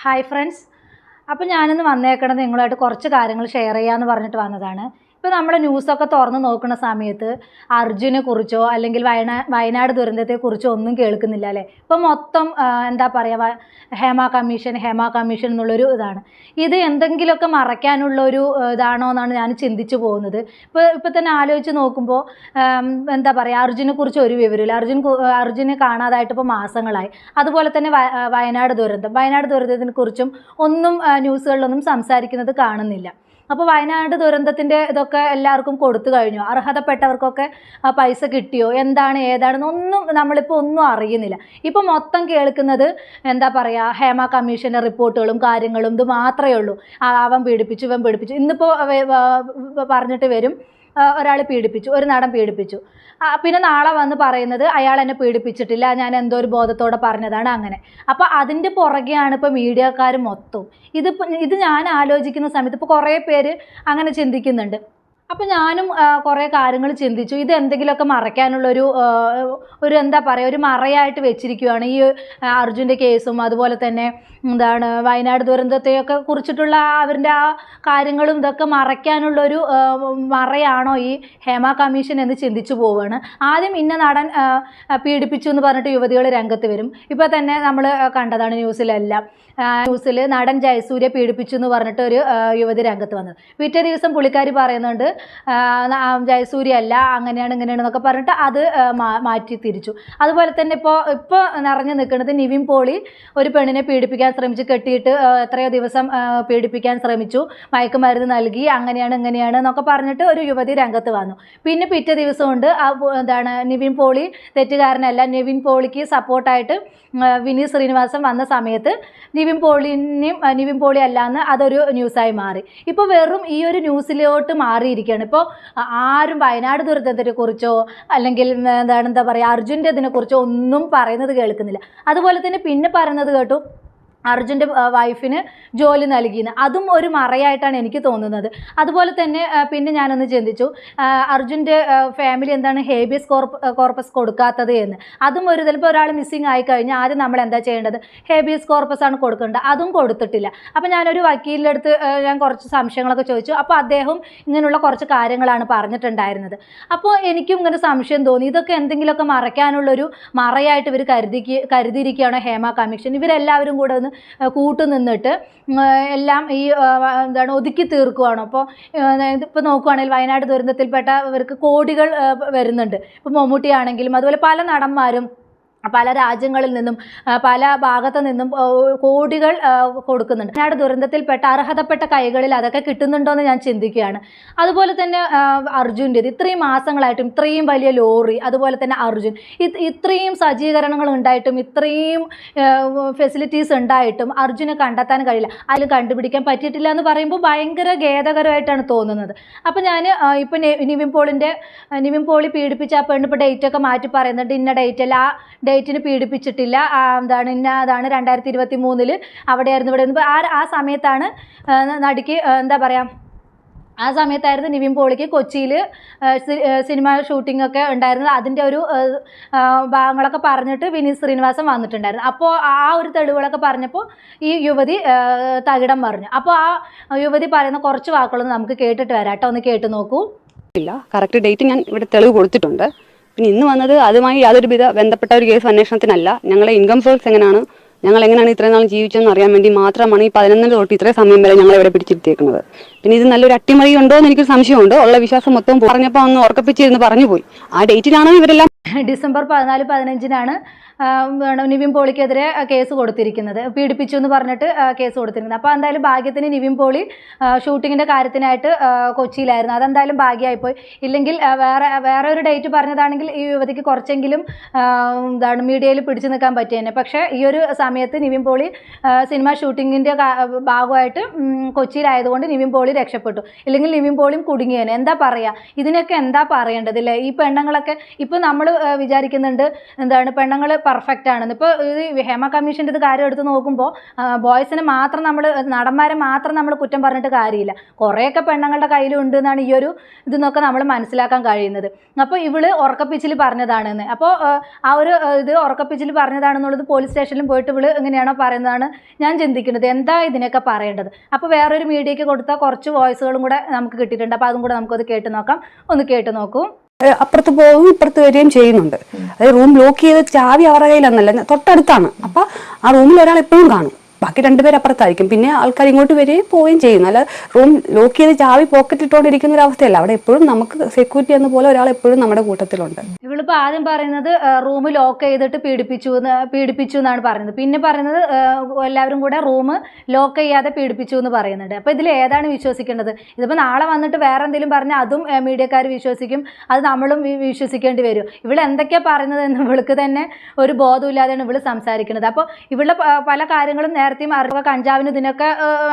Hi friends. അപ്പോൾ ഞാനിന്ന് വന്നേക്കണത് നിങ്ങളായിട്ട് കുറച്ച് കാര്യങ്ങൾ ഷെയർ ചെയ്യാമെന്ന് പറഞ്ഞിട്ട് വന്നതാണ്. ഇപ്പോൾ നമ്മുടെ ന്യൂസൊക്കെ തുറന്ന് നോക്കുന്ന സമയത്ത് അർജുനെ കുറിച്ചോ അല്ലെങ്കിൽ വയനാട് ദുരന്തത്തെക്കുറിച്ചോ ഒന്നും കേൾക്കുന്നില്ല അല്ലേ. ഇപ്പോൾ മൊത്തം എന്താ പറയുക, ഹേമ കമ്മീഷൻ എന്നുള്ളൊരു ഇതാണ്. ഇത് എന്തെങ്കിലുമൊക്കെ മറയ്ക്കാനുള്ളൊരു ഇതാണോ എന്നാണ് ഞാൻ ചിന്തിച്ചു പോകുന്നത്. ഇപ്പോൾ തന്നെ ആലോചിച്ച് നോക്കുമ്പോൾ എന്താ പറയുക, അർജുനെക്കുറിച്ച് ഒരു വിവരമില്ല. അർജുനെ കാണാതായിട്ട് ഇപ്പോൾ മാസങ്ങളായി. അതുപോലെ തന്നെ വയനാട് ദുരന്തത്തിനെ കുറിച്ചും ഒന്നും ന്യൂസുകളിലൊന്നും സംസാരിക്കുന്നത് കാണുന്നില്ല. അപ്പോൾ വയനാട് ദുരന്തത്തിൻ്റെ ഇതൊക്കെ എല്ലാവർക്കും കൊടുത്തു കഴിഞ്ഞു. അർഹതപ്പെട്ടവർക്കൊക്കെ പൈസ കിട്ടിയോ, എന്താണ് ഏതാണെന്നൊന്നും നമ്മളിപ്പോൾ ഒന്നും അറിയുന്നില്ല. ഇപ്പോൾ മൊത്തം കേൾക്കുന്നത് എന്താ പറയുക, ഹേമ കമ്മീഷൻ്റെ റിപ്പോർട്ടുകളും കാര്യങ്ങളും ഇത് മാത്രമേ ഉള്ളൂ. അവൻ പീഡിപ്പിച്ചു, ഇവൻ പീഡിപ്പിച്ചു. ഇന്നിപ്പോൾ പറഞ്ഞിട്ട് വരും ഒരാൾ പീഡിപ്പിച്ചു, ഒരു നടൻ പീഡിപ്പിച്ചു. പിന്നെ നാളെ വന്ന് പറയുന്നത് അയാൾ എന്നെ പീഡിപ്പിച്ചിട്ടില്ല, ഞാൻ എന്തോ ഒരു ബോധത്തോടെ പറഞ്ഞതാണ് അങ്ങനെ. അപ്പോൾ അതിൻ്റെ പുറകെയാണ് ഇപ്പോൾ മീഡിയക്കാർ മൊത്തം. ഇത് ഞാൻ ആലോചിക്കുന്ന സമയത്ത് ഇപ്പോൾ കുറേ പേര് അങ്ങനെ ചിന്തിക്കുന്നുണ്ട്. അപ്പോൾ ഞാനും കുറേ കാര്യങ്ങൾ ചിന്തിച്ചു. ഇത് എന്തെങ്കിലുമൊക്കെ മറയ്ക്കാനുള്ളൊരു എന്താ പറയുക, ഒരു മറയായിട്ട് വെച്ചിരിക്കുകയാണ് ഈ അർജുൻ്റെ കേസും അതുപോലെ തന്നെ എന്താണ് വയനാട് ദുരന്തത്തെയൊക്കെ കുറിച്ചിട്ടുള്ള അവരുടെ ആ കാര്യങ്ങളും ഇതൊക്കെ മറയ്ക്കാനുള്ളൊരു മറയാണോ ഈ ഹേമ കമ്മീഷൻ എന്ന് ചിന്തിച്ചു പോവുകയാണ്. ആദ്യം ഇന്ന നടൻ പീഡിപ്പിച്ചു എന്ന് പറഞ്ഞിട്ട് യുവതികൾ രംഗത്ത് വരും. ഇപ്പോൾ തന്നെ നമ്മൾ കണ്ടതാണ് ന്യൂസിൽ നടൻ ജയസൂര്യ പീഡിപ്പിച്ചു എന്ന് പറഞ്ഞിട്ട് ഒരു യുവതി രംഗത്ത് വന്നത്. പിറ്റേ ദിവസം പുള്ളിക്കാരി പറയുന്നുണ്ട് ജയസൂര്യ അല്ല, അങ്ങനെയാണ് ഇങ്ങനെയാണെന്നൊക്കെ പറഞ്ഞിട്ട് അത് മാറ്റി തിരിച്ചു. അതുപോലെ തന്നെ ഇപ്പോൾ നിറഞ്ഞു നിൽക്കുന്നത് നിവിൻ പോളി ഒരു പെണ്ണിനെ പീഡിപ്പിക്കാൻ ശ്രമിച്ചു, കെട്ടിയിട്ട് എത്രയോ ദിവസം പീഡിപ്പിക്കാൻ ശ്രമിച്ചു, മയക്കുമരുന്ന് നൽകി, അങ്ങനെയാണ് ഇങ്ങനെയാണ് എന്നൊക്കെ പറഞ്ഞിട്ട് ഒരു യുവതി രംഗത്ത് വന്നു. പിന്നെ പിറ്റേ ദിവസം കൊണ്ട് നിവിൻ പോളി തെറ്റുകാരനല്ല, നിവിൻ പോളിക്ക് സപ്പോർട്ടായിട്ട് വിനീത് ശ്രീനിവാസൻ വന്ന സമയത്ത് നിവിൻ പോളി അല്ലാന്ന് അതൊരു ന്യൂസായി മാറി. ഇപ്പോൾ വെറും ഈ ഒരു ന്യൂസിലോട്ട് മാറിയിരിക്കുകയാണ്. ഇപ്പോൾ ആരും വയനാട് ദുരന്തത്തെക്കുറിച്ചോ അല്ലെങ്കിൽ എന്താ പറയുക അർജുൻ്റെ ഇതിനെക്കുറിച്ചോ ഒന്നും പറയുന്നത് കേൾക്കുന്നില്ല. അതുപോലെ തന്നെ പിന്നെ പറയുന്നത് കേട്ടു അർജുൻ്റെ വൈഫിന് ജോലി നൽകിയെന്ന്. അതും ഒരു മറയായിട്ടാണ് എനിക്ക് തോന്നുന്നത്. അതുപോലെ തന്നെ പിന്നെ ഞാനൊന്ന് ചിന്തിച്ചു, അർജുൻ്റെ ഫാമിലി എന്താണ് ഹേബിയസ് കോർപ്പസ് കൊടുക്കാത്തത് എന്ന്. അതും ഒരു ചിലപ്പോൾ ഒരാൾ മിസ്സിങ് ആയി കഴിഞ്ഞാൽ ആദ്യം നമ്മൾ എന്താ ചെയ്യേണ്ടത്, ഹേബിയസ് കോർപ്പസ് ആണ് കൊടുക്കേണ്ടത്. അതും കൊടുത്തിട്ടില്ല. അപ്പോൾ ഞാനൊരു വക്കീലിൻ്റെ അടുത്ത് ഞാൻ കുറച്ച് സംശയങ്ങളൊക്കെ ചോദിച്ചു. അപ്പോൾ അദ്ദേഹം ഇങ്ങനെയുള്ള കുറച്ച് കാര്യങ്ങളാണ് പറഞ്ഞിട്ടുണ്ടായിരുന്നത്. അപ്പോൾ എനിക്കും ഇങ്ങനെ സംശയം തോന്നി, ഇതൊക്കെ എന്തെങ്കിലുമൊക്കെ മറയ്ക്കാനുള്ളൊരു മറയായിട്ട് ഇവർ കരുതിയിരിക്കുകയാണോ ഹേമ കമ്മീഷൻ. ഇവരെല്ലാവരും കൂടെ ഒന്ന് കൂട്ടുനിന്നിട്ട് എല്ലാം ഈ ഒതുക്കി തീർക്കുകയാണോ. ഇപ്പോൾ നോക്കുകയാണെങ്കിൽ വയനാട് ദുരന്തത്തിൽപ്പെട്ടവർക്ക് കോടികൾ വരുന്നുണ്ട്. ഇപ്പോൾ മമ്മൂട്ടിയാണെങ്കിലും അതുപോലെ പല നടന്മാരും പല രാജ്യങ്ങളിൽ നിന്നും പല ഭാഗത്തു നിന്നും കോടികൾ കൊടുക്കുന്നുണ്ട്. വയനാട് ദുരന്തത്തിൽപ്പെട്ട അർഹതപ്പെട്ട കൈകളിൽ അതൊക്കെ കിട്ടുന്നുണ്ടോ എന്ന് ഞാൻ ചിന്തിക്കുകയാണ്. അതുപോലെ തന്നെ അർജുൻ്റേത് ഇത്രയും മാസങ്ങളായിട്ടും ഇത്രയും വലിയ ലോറി, അതുപോലെ തന്നെ അർജുൻ ഇത്രയും സജ്ജീകരണങ്ങൾ ഉണ്ടായിട്ടും ഇത്രയും ഫെസിലിറ്റീസ് ഉണ്ടായിട്ടും അർജുനെ കണ്ടെത്താൻ കഴിയില്ല, അതിൽ കണ്ടുപിടിക്കാൻ പറ്റിയിട്ടില്ല എന്ന് പറയുമ്പോൾ ഭയങ്കര ഖേദകരമായിട്ടാണ് തോന്നുന്നത്. അപ്പോൾ ഞാൻ ഇപ്പോൾ നിവിൻ പോളി പീഡിപ്പിച്ച ആ പെണ്ണ് ഇപ്പോൾ ഡേറ്റൊക്കെ മാറ്റി പറയുന്നുണ്ട്, ഇന്ന ഡേറ്റല്ല, ആ ഡേറ്റിന് പീഡിപ്പിച്ചിട്ടില്ല, അതാണ് 2023 അവിടെയായിരുന്നു ഇവിടെ. ആ സമയത്താണ് നടിക്ക് എന്താ പറയുക, ആ സമയത്തായിരുന്നു നിവിൻ പോളിക്ക് കൊച്ചിയിൽ സിനിമ ഷൂട്ടിംഗ് ഒക്കെ ഉണ്ടായിരുന്നത്. അതിൻ്റെ ഒരു ഭാഗങ്ങളൊക്കെ പറഞ്ഞിട്ട് വിനീത് ശ്രീനിവാസൻ വന്നിട്ടുണ്ടായിരുന്നു. അപ്പോൾ ആ ഒരു തെളിവുകളൊക്കെ പറഞ്ഞപ്പോൾ ഈ യുവതി തകിടം പറഞ്ഞു. അപ്പോൾ ആ യുവതി പറയുന്ന കുറച്ച് വാക്കുകളൊന്നും നമുക്ക് കേട്ടിട്ട് വരാം കേട്ടോ, ഒന്ന് കേട്ട് നോക്കൂ. ഇല്ല, കറക്റ്റ് ഡേറ്റ് ഞാൻ ഇവിടെ തെളിവ് കൊടുത്തിട്ടുണ്ട്. പിന്നെ ഇന്ന് വന്നത് അതുമായി യാതൊരു ബന്ധപ്പെട്ട ഒരു കേസ് അന്വേഷണത്തിനല്ല. ഞങ്ങളെ ഇൻകം സോഴ്സ് എങ്ങനെയാണ്, ഞങ്ങൾ എങ്ങനെയാണ് ഇത്രയും നാൾ ജീവിച്ചതെന്ന് അറിയാൻ വേണ്ടി മാത്രമാണ് ഈ 11 തൊട്ട് ഇത്രയും സമയം വരെ ഞങ്ങൾ ഇവിടെ പിടിച്ചിരുത്തിയേക്കുന്നത്. പിന്നെ ഇത് നല്ലൊരു അട്ടിമറി ഉണ്ടോ എന്ന് എനിക്കൊരു സംശയമുണ്ട്. ഉള്ള വിശ്വാസം മൊത്തം പറഞ്ഞപ്പോൾ ഒന്ന് ഓർക്കപ്പിച്ചിരുന്ന് പറഞ്ഞു പോയി. ആ ഡേറ്റിലാണ് ഇവരെല്ലാം ഡിസംബർ 14-15 നിവിൻ പോളിക്കെതിരെ കേസ് കൊടുത്തിരിക്കുന്നത്, പീഡിപ്പിച്ചു എന്ന് പറഞ്ഞിട്ട് കേസ് കൊടുത്തിരിക്കുന്നത്. അപ്പോൾ എന്തായാലും ഭാഗ്യത്തിന് നിവിൻ പോളി ഷൂട്ടിങ്ങിൻ്റെ കാര്യത്തിനായിട്ട് കൊച്ചിയിലായിരുന്നു. അതെന്തായാലും ഭാഗ്യമായിപ്പോയി. ഇല്ലെങ്കിൽ വേറെ ഒരു ഡേറ്റ് പറഞ്ഞതാണെങ്കിൽ ഈ യുവതിക്ക് കുറച്ചെങ്കിലും മീഡിയയിൽ പിടിച്ചു നിൽക്കാൻ പറ്റിയേനെ. പക്ഷേ ഈ ഒരു സമയത്ത് നിവിൻ പോളി സിനിമ ഷൂട്ടിങ്ങിൻ്റെ ഭാഗമായിട്ട് കൊച്ചിയിലായതുകൊണ്ട് നിവിൻ പോളി രക്ഷപ്പെട്ടു. ഇല്ലെങ്കിൽ നിവിൻ പോളിയും കുടുങ്ങിയേനെ. എന്താ പറയുക, ഇതിനൊക്കെ എന്താ പറയേണ്ടതില്ലേ. ഈ പെണ്ണുങ്ങളൊക്കെ ഇപ്പോൾ നമ്മൾ വിചാരിക്കുന്നുണ്ട്, പെണ്ണുങ്ങൾ പെർഫെക്റ്റ് ആണെന്ന്. ഇപ്പോൾ ഈ ഹേമ കമ്മീഷൻ്റെ ഇത് കാര്യം എടുത്ത് നോക്കുമ്പോൾ ബോയ്സിനെ മാത്രം നടന്മാരെ മാത്രം നമ്മൾ കുറ്റം പറഞ്ഞിട്ട് കാര്യമില്ല. കുറേയൊക്കെ പെണ്ണുങ്ങളുടെ കയ്യിലുണ്ട് എന്നാണ് ഈ ഒരു ഇതെന്നൊക്കെ നമ്മൾ മനസ്സിലാക്കാൻ കഴിയുന്നത്. അപ്പോൾ ഇവള് ഉറക്കപ്പിച്ചിൽ പറഞ്ഞതാണെന്ന്. അപ്പോൾ ആ ഒരു ഇത് ഉറക്കപ്പിച്ചിൽ പറഞ്ഞതാണെന്നുള്ളത് പോലീസ് സ്റ്റേഷനിലും പോയിട്ട് ഇവള് എങ്ങനെയാണോ പറയുന്നതാണ് ഞാൻ ചിന്തിക്കുന്നത്. എന്താ ഇതിനൊക്കെ പറയേണ്ടത്? അപ്പോൾ വേറൊരു മീഡിയയ്ക്ക് കൊടുത്ത കുറച്ച് വോയിസുകളും കൂടെ നമുക്ക് കിട്ടിയിട്ടുണ്ട്. അപ്പോൾ അതും കൂടെ നമുക്കത് കേട്ട് നോക്കാം. ഒന്ന് കേട്ട് നോക്കൂ. അപ്പുറത്ത് പോവുകയും ഇപ്പുറത്ത് വരികയും ചെയ്യുന്നുണ്ട്. അതായത് റൂം ലോക്ക് ചെയ്ത് ചാവി അവരുടെ കയ്യിലൊന്നല്ല, തൊട്ടടുത്താണ്. അപ്പൊ ആ റൂമിൽ ഒരാൾ എപ്പോഴും കാണും, ബാക്കി രണ്ടുപേർ അപ്പുറത്തായിരിക്കും. പിന്നെ ആൾക്കാർ ഇങ്ങോട്ട് വരികയും പോവുകയും ചെയ്യുന്നു. അല്ല റൂം ലോക്ക് ചെയ്ത് ചാവി പോക്കറ്റ് ഇട്ടുകൊണ്ടിരിക്കുന്ന ഒരു അവസ്ഥയല്ല. അവിടെ എപ്പോഴും നമുക്ക് സെക്യൂരിറ്റി എന്ന പോലെ ഒരാൾ എപ്പോഴും നമ്മുടെ കൂട്ടത്തിലുണ്ട്. ഇവളിപ്പോൾ ആദ്യം പറയുന്നത് റൂം ലോക്ക് ചെയ്തിട്ട് പീഡിപ്പിച്ചു എന്നാണ് പറയുന്നത്. പിന്നെ പറയുന്നത് എല്ലാവരും കൂടെ റൂം ലോക്ക് ചെയ്യാതെ പീഡിപ്പിച്ചു എന്ന് പറയുന്നുണ്ട്. അപ്പോൾ ഇതിൽ ഏതാണ് വിശ്വസിക്കേണ്ടത്? ഇതിപ്പോൾ നാളെ വന്നിട്ട് വേറെ എന്തെങ്കിലും പറഞ്ഞാൽ അതും മീഡിയക്കാർ വിശ്വസിക്കും, അത് നമ്മളും വിശ്വസിക്കേണ്ടി വരും. ഇവൾ എന്തൊക്കെയാണ് പറയുന്നത് എന്ന് ഇവൾക്ക് തന്നെ ഒരു ബോധമില്ലാതെയാണ് ഇവൾ സംസാരിക്കുന്നത്. അപ്പോൾ ഇവളുടെ പല കാര്യങ്ങളും നേരത്തെയും അറിവുക കഞ്ചാവിന് ഇതിനൊക്കെ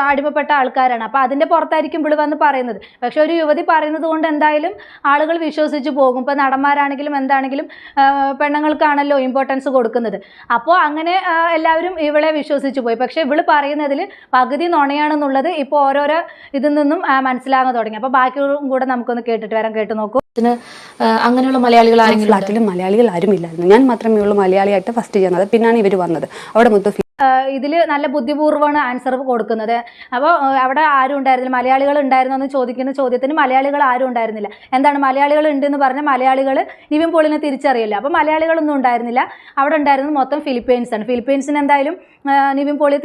അടിമപ്പെട്ട ആൾക്കാരാണ്. അപ്പോൾ അതിൻ്റെ പുറത്തായിരിക്കും ഇവള് വന്ന് പറയുന്നത്. പക്ഷെ ഒരു യുവതി പറയുന്നത് കൊണ്ട് എന്തായാലും ആളുകൾ വിശ്വസിച്ച് പോകും. ഇപ്പോൾ നടന്മാരാണെങ്കിലും എന്താണെങ്കിലും പെണ്ണുങ്ങൾക്കാണല്ലോ ഇമ്പോർട്ടൻസ് കൊടുക്കുന്നത്. അപ്പോൾ അങ്ങനെ എല്ലാവരും ഇവളെ വിശ്വസിച്ച് പോയി. പക്ഷെ ഇവള് പറയുന്നതിൽ പകുതി നുണയാണെന്നുള്ളത് ഇപ്പോൾ ഓരോരോ ഇതിൽ നിന്നും മനസ്സിലാകാൻ തുടങ്ങി. അപ്പോൾ ബാക്കിയും കൂടെ നമുക്കൊന്ന് കേട്ടിട്ട് വരാം. കേട്ട് നോക്കൂ. അങ്ങനെയുള്ള മലയാളികൾ ഫ്ലാറ്റിലും മലയാളികൾ ആരും ഇല്ലായിരുന്നു. ഞാൻ മാത്രമേ ഉള്ളൂ മലയാളിയായിട്ട് ഫസ്റ്റ് ചെയ്യുന്നത്. പിന്നാണ് ഇവർ വന്നത്. അവിടെ മൊത്തം ഇതിൽ നല്ല ബുദ്ധിപൂർവ്വമാണ് ആൻസർ കൊടുക്കുന്നത്. അപ്പോൾ അവിടെ ആരും ഉണ്ടായിരുന്നില്ല. മലയാളികൾ ഉണ്ടായിരുന്നോ എന്ന് ചോദിക്കുന്ന ചോദ്യത്തിന് മലയാളികൾ ആരും ഉണ്ടായിരുന്നില്ല. എന്താണ് മലയാളികൾ ഉണ്ടെന്ന് പറഞ്ഞാൽ മലയാളികൾ നിവിൻ പോളിനെ തിരിച്ചറിയില്ല. അപ്പോൾ മലയാളികളൊന്നും ഉണ്ടായിരുന്നില്ല. അവിടെ ഉണ്ടായിരുന്നത് മൊത്തം ഫിലിപ്പീൻസാണ്. ഫിലിപ്പീൻസിന് എന്തായാലും നിവിൻ പോളിയെ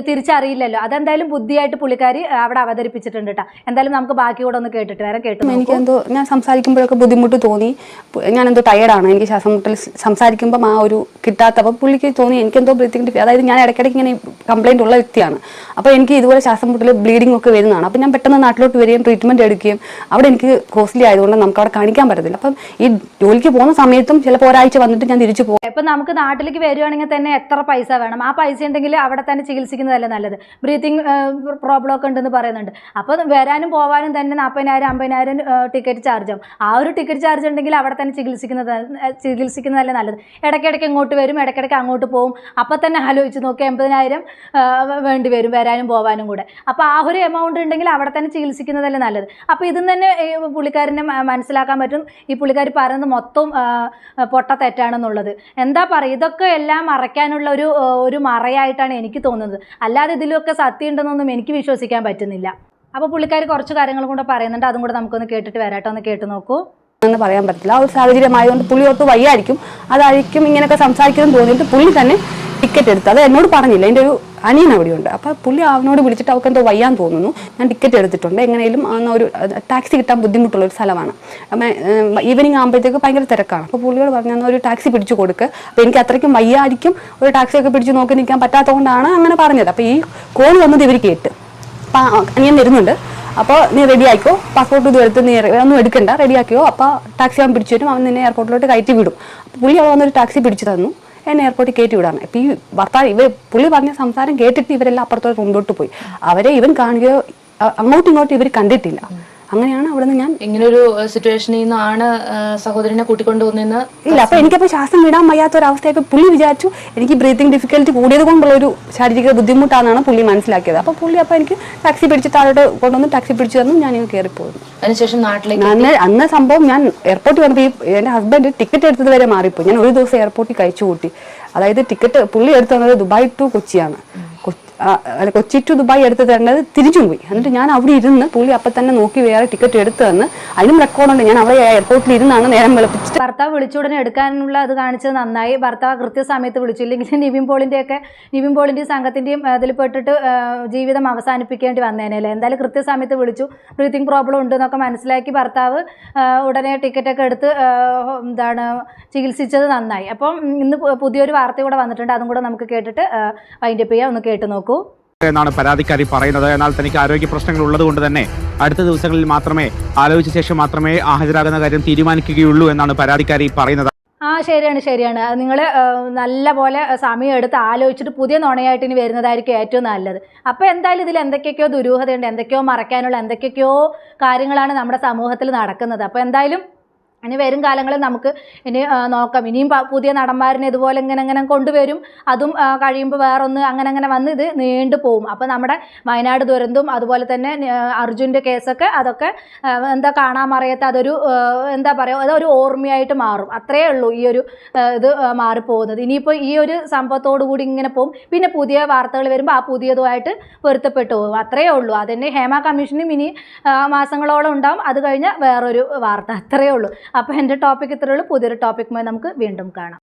തിരിച്ചറിയില്ലല്ലോ. അതെന്തായാലും ബുദ്ധിയായിട്ട് പുള്ളിക്കാരി അവിടെ അവതരിപ്പിച്ചിട്ടുണ്ട് കേട്ടോ. എന്തായാലും നമുക്ക് ബാക്കി കൂടെ ഒന്ന് കേട്ടിട്ട് വരാം. എനിക്കെന്തോ ഞാൻ സംസാരിക്കുമ്പോഴൊക്കെ ബുദ്ധിമുട്ട് തോന്നി. ഞാനെന്തോ ടയേർഡാണ്, എനിക്ക് ശ്വാസം മുട്ടൽ സംസാരിക്കുമ്പം ആ ഒരു കിട്ടാത്തപ്പോൾ പുള്ളിക്ക് തോന്നി എനിക്കെന്തോ അതായത് ഞാൻ ഇടയ്ക്കിടയ്ക്ക് ഇങ്ങനെ കംപ്ലൈൻറ്റ് ഉള്ള വ്യക്തിയാണ്. അപ്പോൾ എനിക്ക് ഇതുപോലെ ശ്വാസം മുട്ടൽ ബ്ലീഡിംഗ് ഒക്കെ വരുന്നതാണ്. അപ്പോൾ ഞാൻ പെട്ടെന്ന് നാട്ടിലോട്ട് വരികയും ട്രീറ്റ്മെൻറ്റ് എടുക്കുകയും അവിടെ എനിക്ക് കോസ്റ്റ്ലി ആയതുകൊണ്ട് നമുക്ക് അവിടെ കാണിക്കാൻ പറ്റത്തില്ല. അപ്പം ഈ ജോലിക്ക് പോകുന്ന സമയത്തും ചിലപ്പോൾ ഒരാഴ്ച വന്നിട്ട് ഞാൻ തിരിച്ചു പോകും. ഇപ്പം നമുക്ക് നാട്ടിലേക്ക് വരികയാണെങ്കിൽ തന്നെ എത്ര പൈസ വേണം? ആ പൈസ ഉണ്ടെങ്കിൽ അവിടെ തന്നെ ചികിത്സിക്കുന്നതല്ലേ നല്ലത്. ബ്രീത്തിങ് പ്രോബ്ലം ഒക്കെ ഉണ്ടെന്ന് പറയുന്നുണ്ട്. അപ്പോൾ വരാനും പോകാനും തന്നെ 40,000 50,000 ടിക്കറ്റ് ചാർജ് ആവും. ആ ഒരു ടിക്കറ്റ് ചാർജ് ഉണ്ടെങ്കിൽ അവിടെ തന്നെ ചികിത്സിക്കുന്നതല്ലേ നല്ലത്. ഇടയ്ക്കിടയ്ക്ക് ഇങ്ങോട്ട് വരും, ഇടയ്ക്കിടയ്ക്ക് അങ്ങോട്ട് പോകും. അപ്പം തന്നെ ആലോചിച്ച് നോക്കി 80,000 വേണ്ടി വരും വരാനും പോകാനും കൂടെ. അപ്പോൾ ആ ഒരു എമൗണ്ട് ഉണ്ടെങ്കിൽ അവിടെ തന്നെ ചികിത്സിക്കുന്നതല്ലേ നല്ലത്. അപ്പോൾ ഇതിൽ തന്നെ പുള്ളിക്കാരനെ മനസ്സിലാക്കാൻ പറ്റും ഈ പുള്ളിക്കാരി പറയുന്നത് മൊത്തം പൊട്ട തെറ്റാണെന്നുള്ളത്. എന്താ പറയുക, ഇതൊക്കെ എല്ലാം മറയ്ക്കാനുള്ള ഒരു മറയായിട്ടാണ് എനിക്ക് തോന്നുന്നത്. അല്ലാതെ ഇതിലൊക്കെ സത്യം ഉണ്ടെന്നൊന്നും എനിക്ക് വിശ്വസിക്കാൻ പറ്റുന്നില്ല. അപ്പോൾ പുള്ളിക്കാരി കുറച്ച് കാര്യങ്ങളും കൂടെ പറയുന്നുണ്ട്. അതും കൂടെ നമുക്കൊന്ന് കേട്ടിട്ട് വരാട്ടോ. ഒന്ന് കേട്ട് നോക്കൂ. എന്ന് പറയാൻ പറ്റില്ല. ആ ഒരു സാഹചര്യമായതുകൊണ്ട് പുള്ളി ഒട്ട് വയ്യായിരിക്കും, അതായിരിക്കും ഇങ്ങനെയൊക്കെ സംസാരിക്കുന്നത് തോന്നിയിട്ട് പുള്ളി തന്നെ ടിക്കറ്റ് എടുത്ത്. അത് എന്നോട് പറഞ്ഞില്ല, എൻ്റെ ഒരു അനിയൻ അവിടെയുണ്ട്. അപ്പോൾ പുള്ളി അവനോട് വിളിച്ചിട്ട് അവർക്ക് എന്തോ വയ്യാൻ തോന്നുന്നു, ഞാൻ ടിക്കറ്റ് എടുത്തിട്ടുണ്ട്, എങ്ങനെയും ഒരു ടാക്സി കിട്ടാൻ ബുദ്ധിമുട്ടുള്ള ഒരു സ്ഥലമാണ്. ഈവനിങ് ആകുമ്പോഴത്തേക്ക് ഭയങ്കര തിരക്കാണ്. അപ്പോൾ പുള്ളിയോട് പറഞ്ഞു ഒരു ടാക്സി പിടിച്ചു കൊടുക്കുക. അപ്പോൾ എനിക്ക് അത്രയ്ക്കും വയ്യായിരിക്കും, ഒരു ടാക്സിയൊക്കെ പിടിച്ച് നോക്കി നിൽക്കാൻ പറ്റാത്തതുകൊണ്ടാണ് അങ്ങനെ പറഞ്ഞത്. അപ്പോൾ ഈ കോൾ വന്നത് ഇവർ കേട്ട്. അപ്പം അനിയൻ വരുന്നുണ്ട്, അപ്പോൾ നീ റെഡി ആക്കിയോ, പാസ്പോർട്ട് ഇത് എടുത്ത് നീ ഒന്നും എടുക്കണ്ട, റെഡി ആക്കിയോ, അപ്പോൾ ടാക്സി അവൻ പിടിച്ചു വരും, അവൻ നിന്നെ എയർപോർട്ടിലോട്ട് കയറ്റി വിടും. അപ്പോൾ പുള്ളി അവിടെ വന്നൊരു ടാക്സി പിടിച്ചു തന്നു, എന്നെ എയർപോർട്ടിൽ കയറ്റി വിടാണ്. ഇപ്പം ഈ ഭർത്താവ് പുള്ളി പറഞ്ഞ സംസാരം കേട്ടിട്ട് ഇവരെല്ലാം അപ്പുറത്തോട്ട് റൂമിലോട്ട് പോയി. അവരെ ഇവൻ കാണുകയോ അങ്ങോട്ടും ഇങ്ങോട്ടും ഇവർ കണ്ടിട്ടില്ല. അങ്ങനെയാണ് അവിടെ നിന്ന് ഞാൻ ഇങ്ങനെ ഒരു സിറ്റുവേഷനിൽ നിന്നാണ് സഹോദരനെ കൂട്ടിക്കൊണ്ടു പോകുന്നതെന്ന് ഇല്ല. അപ്പൊ എനിക്കപ്പോൾ ശ്വാസം വിടാൻ വയ്യാത്ത ഒരു അവസ്ഥയപ്പോൾ പുള്ളി വിചാരിച്ചു എനിക്ക് ബ്രീത്തിങ് ഡിഫിക്കൽറ്റി കൂടിയത് കൊണ്ടുള്ള ഒരു ശാരീരിക ബുദ്ധിമുട്ടാണെന്നാണ് പുള്ളി മനസ്സിലാക്കിയത്. അപ്പോൾ പുള്ളി അപ്പോൾ എനിക്ക് ടാക്സി പിടിച്ച് താഴോട്ട് കൊണ്ടുവന്ന് ടാക്സി പിടിച്ചു തന്നു, ഞാൻ കയറിപ്പോയിരുന്നു. അതിനുശേഷം നാട്ടിലേക്ക് അന്ന് സംഭവം ഞാൻ എയർപോർട്ടിൽ വന്നപ്പോൾ എൻ്റെ ഹസ്ബൻഡ് ടിക്കറ്റ് എടുത്തത് വരെ മാറിപ്പോയി. ഞാൻ ഒരു ദിവസം എയർപോർട്ടിൽ കഴിച്ചു കൂട്ടി. അതായത് ടിക്കറ്റ് പുള്ളി എടുത്തു തന്നത് ദുബായ് ടു കൊച്ചിയാണ്. കൊച്ചി ടു ദുബായ് എടുത്ത് തരേണ്ടത് തിരിച്ചും പോയി. എന്നിട്ട് ഞാൻ അവിടെ ഇരുന്ന് പുള്ളി അപ്പം തന്നെ നോക്കി വേറെ ടിക്കറ്റ് എടുത്തു തന്ന്, അതിനും റെക്കോർഡുണ്ട്. ഞാൻ അവിടെ എയർപോർട്ടിൽ ഇരുന്നാണ് നേരം വെളുപ്പിച്ചിട്ട്. ഭർത്താവ് വിളിച്ചുടനെ എടുക്കാനുള്ള അത് കാണിച്ചത് നന്നായി. ഭർത്താവ് കൃത്യസമയത്ത് വിളിച്ചു. ഇല്ലെങ്കിൽ നിവിൻ പോളിൻ്റെയും സംഘത്തിൻ്റെയും അതിൽ പെട്ടിട്ട് ജീവിതം അവസാനിപ്പിക്കേണ്ടി വന്നേനല്ലേ. എന്തായാലും കൃത്യസമയത്ത് വിളിച്ചു. ബ്രീത്തിങ് പ്രോബ്ലം ഉണ്ട് എന്നൊക്കെ മനസ്സിലാക്കി ഭർത്താവ് ഉടനെ ടിക്കറ്റൊക്കെ എടുത്ത് ചികിത്സിച്ചത് നന്നായി. അപ്പം ഇന്ന് പുതിയൊരു വാർത്ത കൂടെ വന്നിട്ടുണ്ട്. അതും കൂടെ നമുക്ക് കേട്ടിട്ട് വൈൻഡപ്പ് ചെയ്യാം. ഒന്ന് കേട്ട് നോക്കൂ. എന്നാണ് പരാതിക്കാരി പറയുന്നത്. എന്നാൽ തനിക്ക് ആരോഗ്യ പ്രശ്നങ്ങൾ ഉള്ളത് കൊണ്ട് തന്നെ അടുത്ത ദിവസങ്ങളിൽ മാത്രമേ ആലോചിച്ച ശേഷം മാത്രമേ ഹാജരാകുന്ന കാര്യം തീരുമാനിക്കുകയുള്ളൂ എന്നാണ് പരാതിക്കാരി പറയുന്നത്. ശരിയാണ്. നിങ്ങൾ നല്ല പോലെ സമയം എടുത്ത് ആലോചിച്ചിട്ട് പുതിയ നുണയായിട്ട് ഇനി വരുന്നതായിരിക്കും ഏറ്റവും നല്ലത്. അപ്പോൾ എന്തായാലും ഇതിൽ എന്തൊക്കെയൊക്കെയോ ദുരൂഹതയുണ്ട്, എന്തൊക്കെയോ മറയ്ക്കാനുള്ള എന്തൊക്കെയൊക്കെയോ കാര്യങ്ങളാണ് നമ്മുടെ സമൂഹത്തിൽ നടക്കുന്നത്. അപ്പോൾ എന്തായാലും ഇനി വരും കാലങ്ങളിൽ നമുക്ക് ഇനി നോക്കാം. ഇനിയും പുതിയ നടന്മാരിനെ ഇതുപോലെ ഇങ്ങനെ കൊണ്ടുവരും. അതും കഴിയുമ്പോൾ വേറൊന്ന് അങ്ങനെ വന്ന് ഇത് നീണ്ടു പോവും. അപ്പോൾ നമ്മുടെ വയനാട് ദുരന്തവും അതുപോലെ തന്നെ അർജുൻ്റെ കേസൊക്കെ അതൊക്കെ എന്താ കാണാൻ മറയത്ത് അതൊരു എന്താ പറയുക, അതൊരു ഓർമ്മയായിട്ട് മാറും. അത്രയേ ഉള്ളൂ ഈ ഒരു ഇത് മാറിപ്പോകുന്നത്. ഇനിയിപ്പോൾ ഈ ഒരു സംഭവത്തോടു കൂടി ഇങ്ങനെ പോകും. പിന്നെ പുതിയ വാർത്തകൾ വരുമ്പോൾ ആ പുതിയതുമായിട്ട് പൊരുത്തപ്പെട്ടു പോകും. അത്രയേ ഉള്ളൂ. അതിൻ്റെ ഹേമ കമ്മീഷനും ഇനി മാസങ്ങളോളം ഉണ്ടാവും. അത് കഴിഞ്ഞ് വേറൊരു വാർത്ത. അത്രയേ ഉള്ളൂ. അപ്പോൾ എൻ്റെ ടോപ്പിക് ഇത്രയേ ഉള്ളൂ. പുതിയൊരു ടോപ്പിക്കുമായി നമുക്ക് വീണ്ടും കാണാം.